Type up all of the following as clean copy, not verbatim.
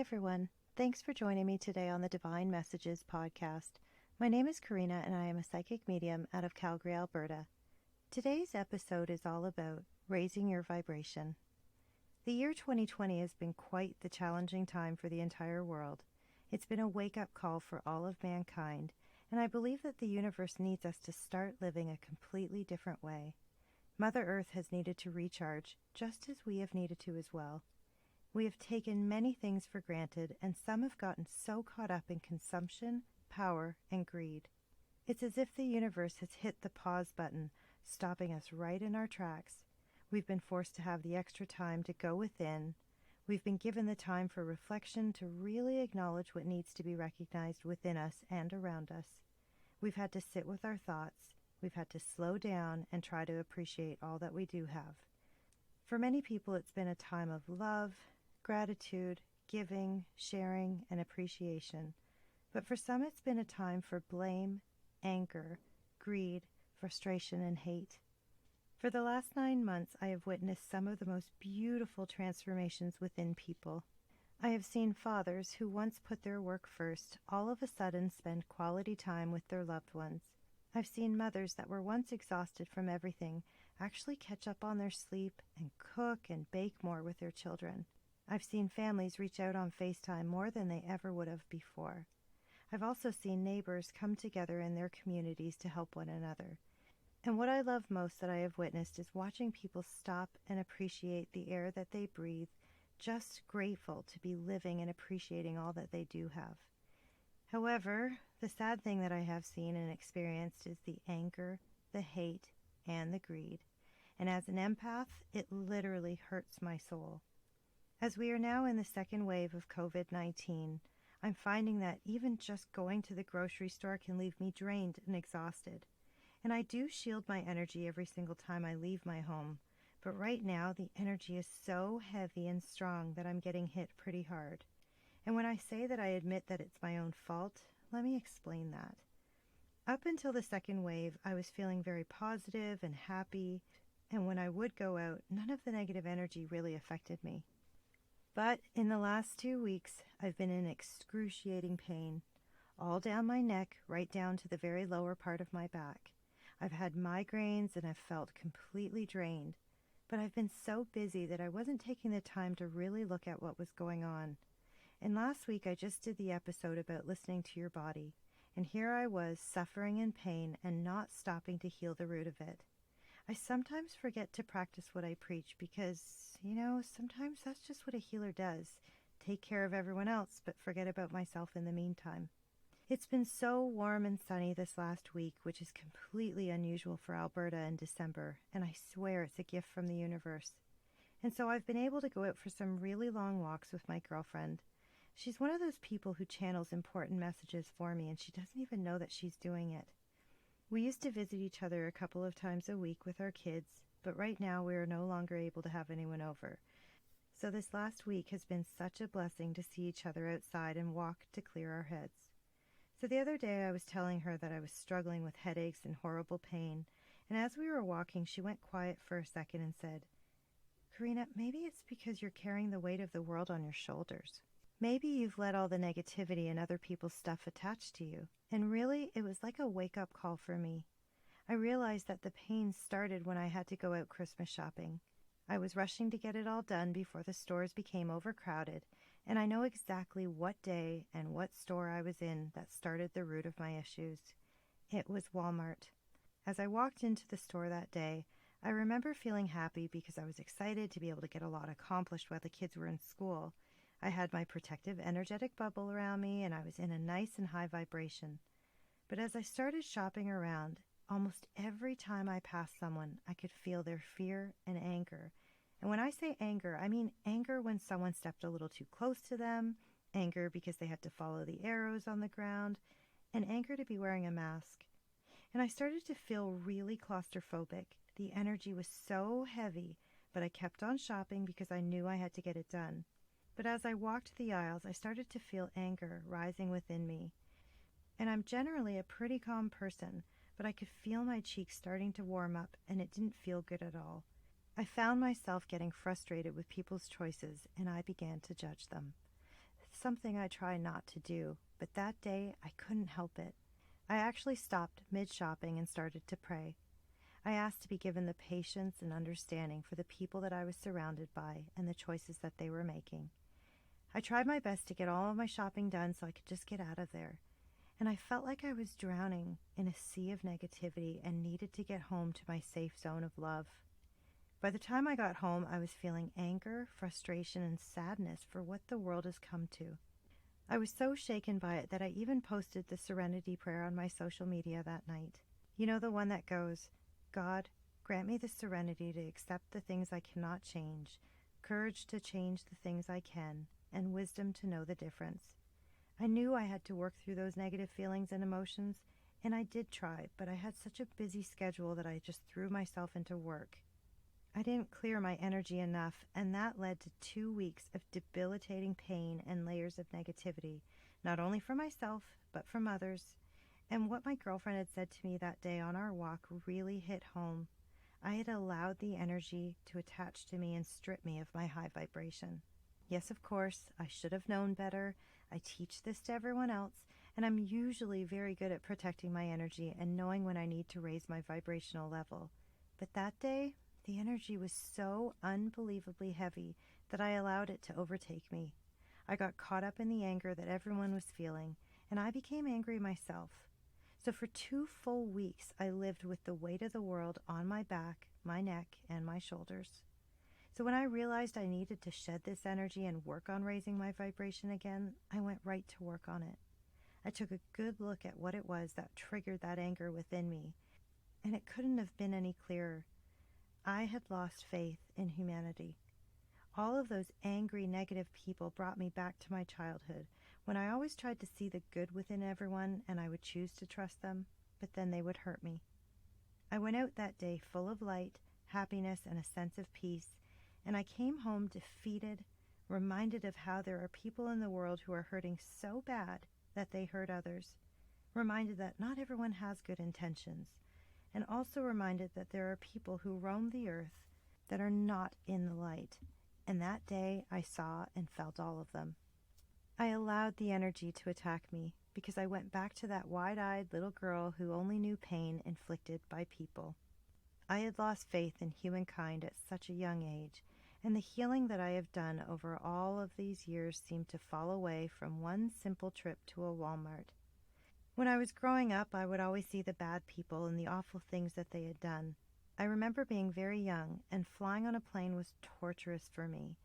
everyone. Thanks for joining me today on the Divine Messages podcast. My name is Karina and I am a psychic medium out of Calgary, Alberta. Today's episode is all about raising your vibration. The year 2020 has been quite the challenging time for the entire world. It's been a wake-up call for all of mankind, and I believe that the universe needs us to start living a completely different way. Mother Earth has needed to recharge, just as we have needed to as well. We have taken many things for granted, and some have gotten so caught up in consumption, power, and greed. It's as if the universe has hit the pause button, stopping us right in our tracks. We've been forced to have the extra time to go within. We've been given the time for reflection to really acknowledge what needs to be recognized within us and around us. We've had to sit with our thoughts. We've had to slow down and try to appreciate all that we do have. For many people, it's been a time of love, gratitude, giving, sharing, and appreciation. But for some, it's been a time for blame, anger, greed, frustration, and hate. For the last 9 months, I have witnessed some of the most beautiful transformations within people. I have seen fathers who once put their work first all of a sudden spend quality time with their loved ones. I've seen mothers that were once exhausted from everything actually catch up on their sleep and cook and bake more with their children. I've seen families reach out on FaceTime more than they ever would have before. I've also seen neighbors come together in their communities to help one another. And what I love most that I have witnessed is watching people stop and appreciate the air that they breathe, just grateful to be living and appreciating all that they do have. However, the sad thing that I have seen and experienced is the anger, the hate, and the greed. And as an empath, it literally hurts my soul. As we are now in the second wave of COVID-19, I'm finding that even just going to the grocery store can leave me drained and exhausted. And I do shield my energy every single time I leave my home, but right now the energy is so heavy and strong that I'm getting hit pretty hard. And when I say that I admit that it's my own fault, let me explain that. Up until the second wave, I was feeling very positive and happy, and when I would go out, none of the negative energy really affected me. But in the last 2 weeks, I've been in excruciating pain, all down my neck, right down to the very lower part of my back. I've had migraines and I've felt completely drained, but I've been so busy that I wasn't taking the time to really look at what was going on. And last week, I just did the episode about listening to your body, and here I was suffering in pain and not stopping to heal the root of it. I sometimes forget to practice what I preach because, sometimes that's just what a healer does. Take care of everyone else, but forget about myself in the meantime. It's been so warm and sunny this last week, which is completely unusual for Alberta in December, and I swear it's a gift from the universe. And so I've been able to go out for some really long walks with my girlfriend. She's one of those people who channels important messages for me, and she doesn't even know that she's doing it. We used to visit each other a couple of times a week with our kids, but right now we are no longer able to have anyone over. So this last week has been such a blessing to see each other outside and walk to clear our heads. So the other day I was telling her that I was struggling with headaches and horrible pain, and as we were walking she went quiet for a second and said, "Karina, maybe it's because you're carrying the weight of the world on your shoulders. Maybe you've let all the negativity and other people's stuff attach to you." And really, it was like a wake-up call for me. I realized that the pain started when I had to go out Christmas shopping. I was rushing to get it all done before the stores became overcrowded, and I know exactly what day and what store I was in that started the root of my issues. It was Walmart. As I walked into the store that day, I remember feeling happy because I was excited to be able to get a lot accomplished while the kids were in school. I had my protective energetic bubble around me, and I was in a nice and high vibration. But as I started shopping around, almost every time I passed someone, I could feel their fear and anger. And when I say anger, I mean anger when someone stepped a little too close to them, anger because they had to follow the arrows on the ground, and anger to be wearing a mask. And I started to feel really claustrophobic. The energy was so heavy, but I kept on shopping because I knew I had to get it done. But as I walked the aisles, I started to feel anger rising within me. And I'm generally a pretty calm person, but I could feel my cheeks starting to warm up, and it didn't feel good at all. I found myself getting frustrated with people's choices, and I began to judge them. something I try not to do, but that day I couldn't help it. I actually stopped mid-shopping and started to pray. I asked to be given the patience and understanding for the people that I was surrounded by and the choices that they were making. I tried my best to get all of my shopping done so I could just get out of there. And I felt like I was drowning in a sea of negativity and needed to get home to my safe zone of love. By the time I got home, I was feeling anger, frustration, and sadness for what the world has come to. I was so shaken by it that I even posted the Serenity Prayer on my social media that night. You know, the one that goes, God, grant me the serenity to accept the things I cannot change, courage to change the things I can, and wisdom to know the difference. I knew I had to work through those negative feelings and emotions, and I did try, but I had such a busy schedule that I just threw myself into work. I didn't clear my energy enough, and that led to 2 weeks of debilitating pain and layers of negativity, not only for myself, but from others. And what my girlfriend had said to me that day on our walk really hit home. I had allowed the energy to attach to me and strip me of my high vibration. Yes, of course, I should have known better. I teach this to everyone else, and I'm usually very good at protecting my energy and knowing when I need to raise my vibrational level. But that day, the energy was so unbelievably heavy that I allowed it to overtake me. I got caught up in the anger that everyone was feeling, and I became angry myself. So for 2 full weeks, I lived with the weight of the world on my back, my neck, and my shoulders. So when I realized I needed to shed this energy and work on raising my vibration again, I went right to work on it. I took a good look at what it was that triggered that anger within me, and it couldn't have been any clearer. I had lost faith in humanity. All of those angry, negative people brought me back to my childhood, when I always tried to see the good within everyone and I would choose to trust them, but then they would hurt me. I went out that day full of light, happiness, and a sense of peace, and I came home defeated, reminded of how there are people in the world who are hurting so bad that they hurt others, reminded that not everyone has good intentions, and also reminded that there are people who roam the earth that are not in the light. And that day I saw and felt all of them. I allowed the energy to attack me because I went back to that wide-eyed little girl who only knew pain inflicted by people. I had lost faith in humankind at such a young age, and the healing that I have done over all of these years seemed to fall away from one simple trip to a Walmart. When I was growing up, I would always see the bad people and the awful things that they had done. I remember being very young, and flying on a plane was torturous for me.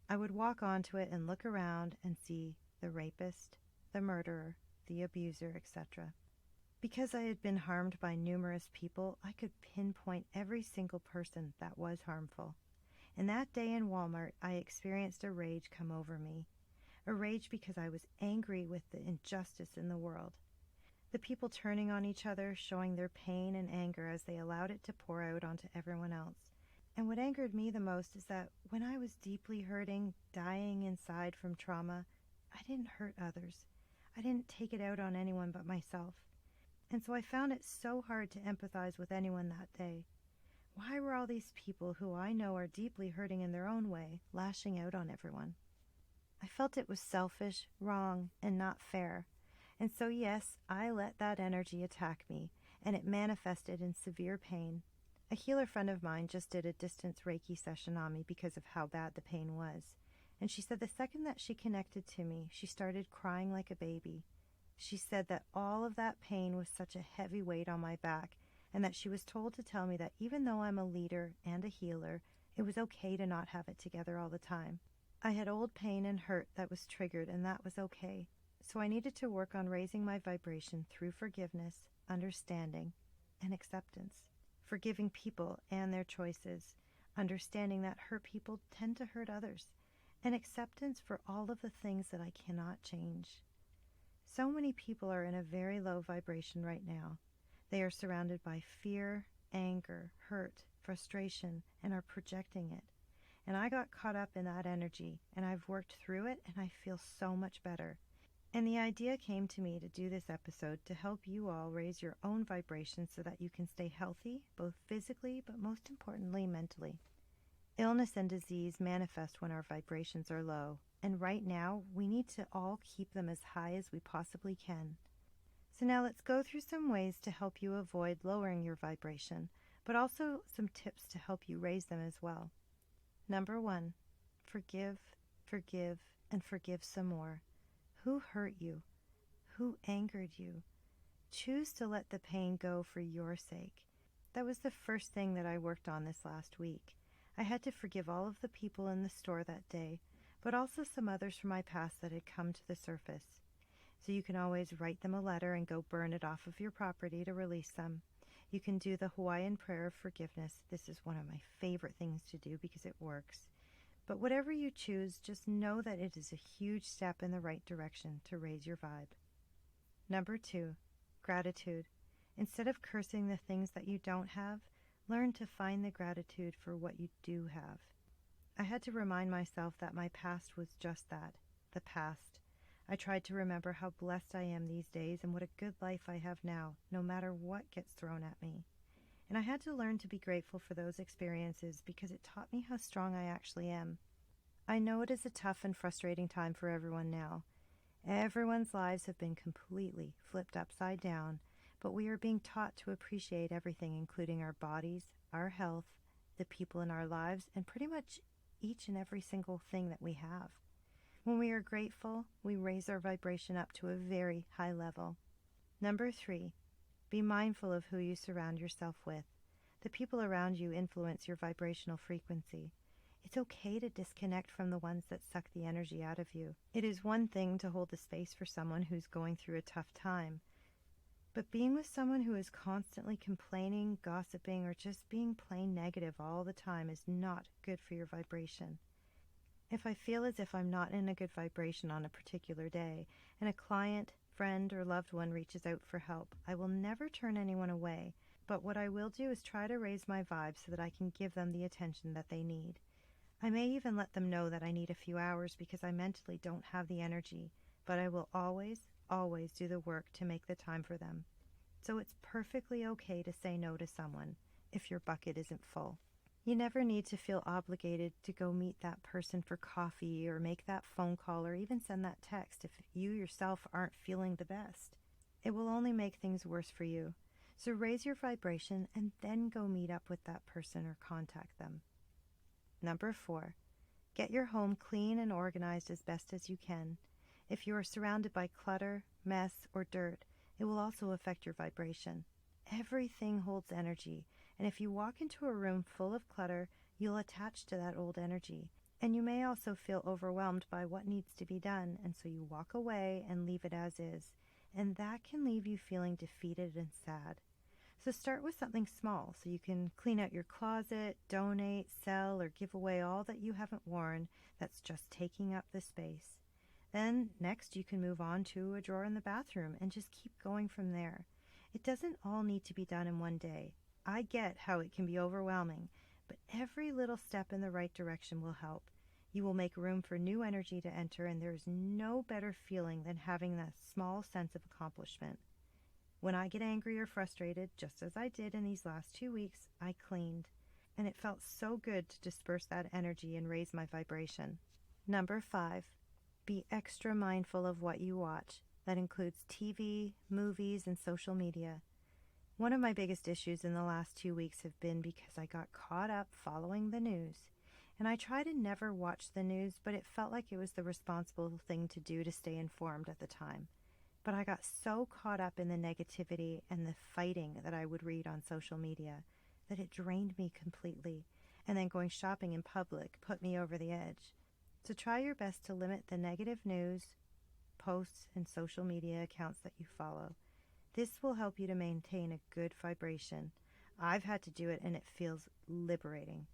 I would walk onto it and look around and see the rapist, the murderer, the abuser, etc. Because I had been harmed by numerous people, I could pinpoint every single person that was harmful. And that day in Walmart, I experienced a rage come over me. A rage because I was angry with the injustice in the world. The people turning on each other, showing their pain and anger as they allowed it to pour out onto everyone else. And what angered me the most is that when I was deeply hurting, dying inside from trauma, I didn't hurt others. I didn't take it out on anyone but myself. And so I found it so hard to empathize with anyone that day. Why were all these people who I know are deeply hurting in their own way lashing out on everyone? I felt it was selfish, wrong, and not fair. And so yes, I let that energy attack me, and it manifested in severe pain. A healer friend of mine just did a distance Reiki session on me because of how bad the pain was. And she said the second that she connected to me, she started crying like a baby. She said that all of that pain was such a heavy weight on my back, and that she was told to tell me that even though I'm a leader and a healer, it was okay to not have it together all the time. I had old pain and hurt that was triggered, and that was okay. So I needed to work on raising my vibration through forgiveness, understanding, and acceptance. Forgiving people and their choices, understanding that hurt people tend to hurt others, and acceptance for all of the things that I cannot change. So many people are in a very low vibration right now. They are surrounded by fear, anger, hurt, frustration, and are projecting it. And I got caught up in that energy, and I've worked through it, and I feel so much better. And the idea came to me to do this episode to help you all raise your own vibration so that you can stay healthy, both physically, but most importantly, mentally. Illness and disease manifest when our vibrations are low, and right now we need to all keep them as high as we possibly can. So now let's go through some ways to help you avoid lowering your vibration, but also some tips to help you raise them as well. Number 1, forgive, forgive, and forgive some more. Who hurt you? Who angered you? Choose to let the pain go for your sake. That was the first thing that I worked on this last week. I had to forgive all of the people in the store that day, but also some others from my past that had come to the surface. So you can always write them a letter and go burn it off of your property to release them. You can do the Hawaiian prayer of forgiveness. This is one of my favorite things to do because it works. But whatever you choose, just know that it is a huge step in the right direction to raise your vibe. Number 2, gratitude. Instead of cursing the things that you don't have, learn to find the gratitude for what you do have. I had to remind myself that my past was just that, the past. I tried to remember how blessed I am these days and what a good life I have now, no matter what gets thrown at me. And I had to learn to be grateful for those experiences because it taught me how strong I actually am. I know it is a tough and frustrating time for everyone now. Everyone's lives have been completely flipped upside down, but we are being taught to appreciate everything, including our bodies, our health, the people in our lives, and pretty much each and every single thing that we have. When we are grateful, we raise our vibration up to a very high level. Number 3, be mindful of who you surround yourself with. The people around you influence your vibrational frequency. It's okay to disconnect from the ones that suck the energy out of you. It is one thing to hold the space for someone who's going through a tough time, but being with someone who is constantly complaining, gossiping, or just being plain negative all the time is not good for your vibration. If I feel as if I'm not in a good vibration on a particular day, and a client, friend, or loved one reaches out for help, I will never turn anyone away, but what I will do is try to raise my vibe so that I can give them the attention that they need. I may even let them know that I need a few hours because I mentally don't have the energy, but I will always do the work to make the time for them. So it's perfectly okay to say no to someone if your bucket isn't full. You never need to feel obligated to go meet that person for coffee or make that phone call or even send that text if you yourself aren't feeling the best. It will only make things worse for you. So raise your vibration and then go meet up with that person or contact them. Number 4, get your home clean and organized as best as you can. If you are surrounded by clutter, mess, or dirt, it will also affect your vibration. Everything holds energy, and if you walk into a room full of clutter, you'll attach to that old energy. And you may also feel overwhelmed by what needs to be done, and so you walk away and leave it as is. And that can leave you feeling defeated and sad. So start with something small so you can clean out your closet, donate, sell, or give away all that you haven't worn that's just taking up the space. Then next you can move on to a drawer in the bathroom and just keep going from there. It doesn't all need to be done in one day. I get how it can be overwhelming, but every little step in the right direction will help. You will make room for new energy to enter, and there is no better feeling than having that small sense of accomplishment. When I get angry or frustrated, just as I did in these last 2 weeks, I cleaned, and it felt so good to disperse that energy and raise my vibration. Number 5, be extra mindful of what you watch. That includes TV, movies, and social media. One of my biggest issues in the last 2 weeks have been because I got caught up following the news. And I try to never watch the news, but it felt like it was the responsible thing to do to stay informed at the time. But I got so caught up in the negativity and the fighting that I would read on social media that it drained me completely, and then going shopping in public put me over the edge. So try your best to limit the negative news, posts, and social media accounts that you follow. This will help you to maintain a good vibration. I've had to do it, and it feels liberating.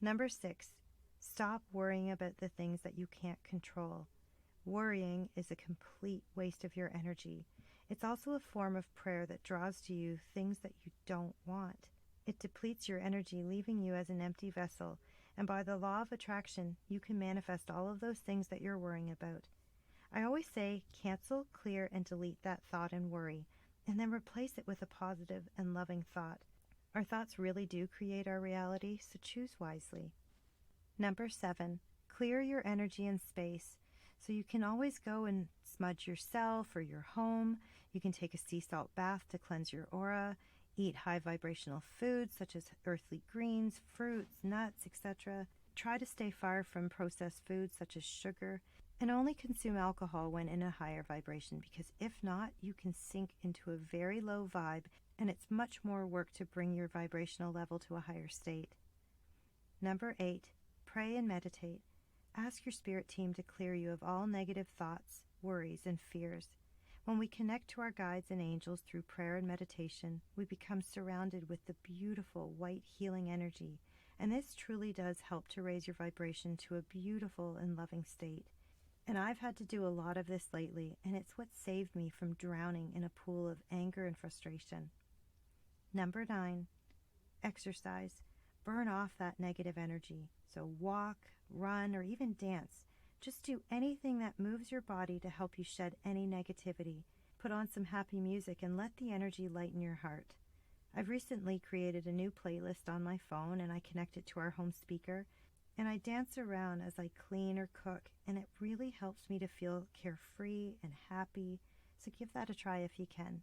Number 6, stop worrying about the things that you can't control. Worrying is a complete waste of your energy. It's also a form of prayer that draws to you things that you don't want. It depletes your energy, leaving you as an empty vessel, and by the law of attraction, you can manifest all of those things that you're worrying about. I always say cancel, clear, and delete that thought and worry, and then replace it with a positive and loving thought. Our thoughts really do create our reality, so choose wisely. Number 7, clear your energy and space. So you can always go and smudge yourself or your home. You can take a sea salt bath to cleanse your aura, eat high vibrational foods such as earthly greens, fruits, nuts, etc. Try to stay far from processed foods such as sugar, and only consume alcohol when in a higher vibration, because if not, you can sink into a very low vibe, and it's much more work to bring your vibrational level to a higher state. Number 8, pray and meditate. Ask your spirit team to clear you of all negative thoughts, worries, and fears. When we connect to our guides and angels through prayer and meditation, we become surrounded with the beautiful white healing energy, and this truly does help to raise your vibration to a beautiful and loving state. And I've had to do a lot of this lately, and it's what saved me from drowning in a pool of anger and frustration. Number 9, exercise. Burn off that negative energy. So walk, run, or even dance. Just do anything that moves your body to help you shed any negativity. Put on some happy music and let the energy lighten your heart. I've recently created a new playlist on my phone, and I connect it to our home speaker, and I dance around as I clean or cook, and it really helps me to feel carefree and happy, so give that a try if you can.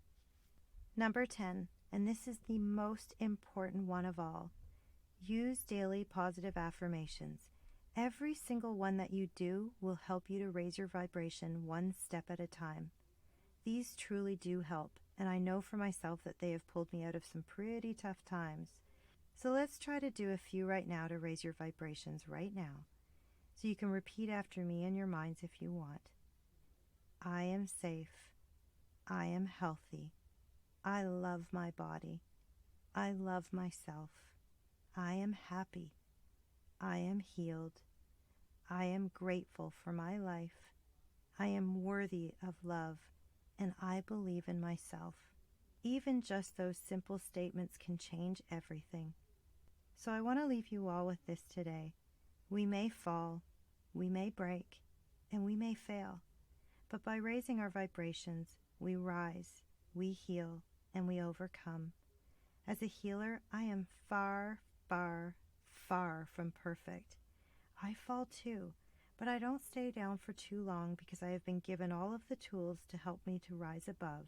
Number 10, and this is the most important one of all, use daily positive affirmations. Every single one that you do will help you to raise your vibration one step at a time. These truly do help, and I know for myself that they have pulled me out of some pretty tough times. So let's try to do a few right now to raise your vibrations right now. So you can repeat after me in your minds if you want. I am safe. I am healthy. I love my body. I love myself. I am happy. I am healed. I am grateful for my life. I am worthy of love, and I believe in myself. Even just those simple statements can change everything. So I want to leave you all with this today. We may fall, we may break, and we may fail, but by raising our vibrations, we rise, we heal, and we overcome. As a healer, I am far, far, far from perfect. I fall too, but I don't stay down for too long because I have been given all of the tools to help me to rise above.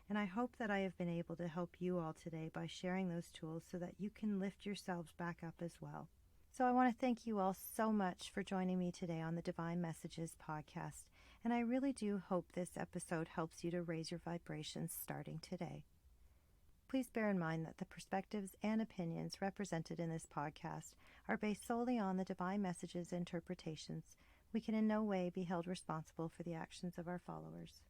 And I hope that I have been able to help you all today by sharing those tools so that you can lift yourselves back up as well. So I want to thank you all so much for joining me today on the Divine Messages podcast. And I really do hope this episode helps you to raise your vibrations starting today. Please bear in mind that the perspectives and opinions represented in this podcast are based solely on the Divine Messages interpretations. We can in no way be held responsible for the actions of our followers.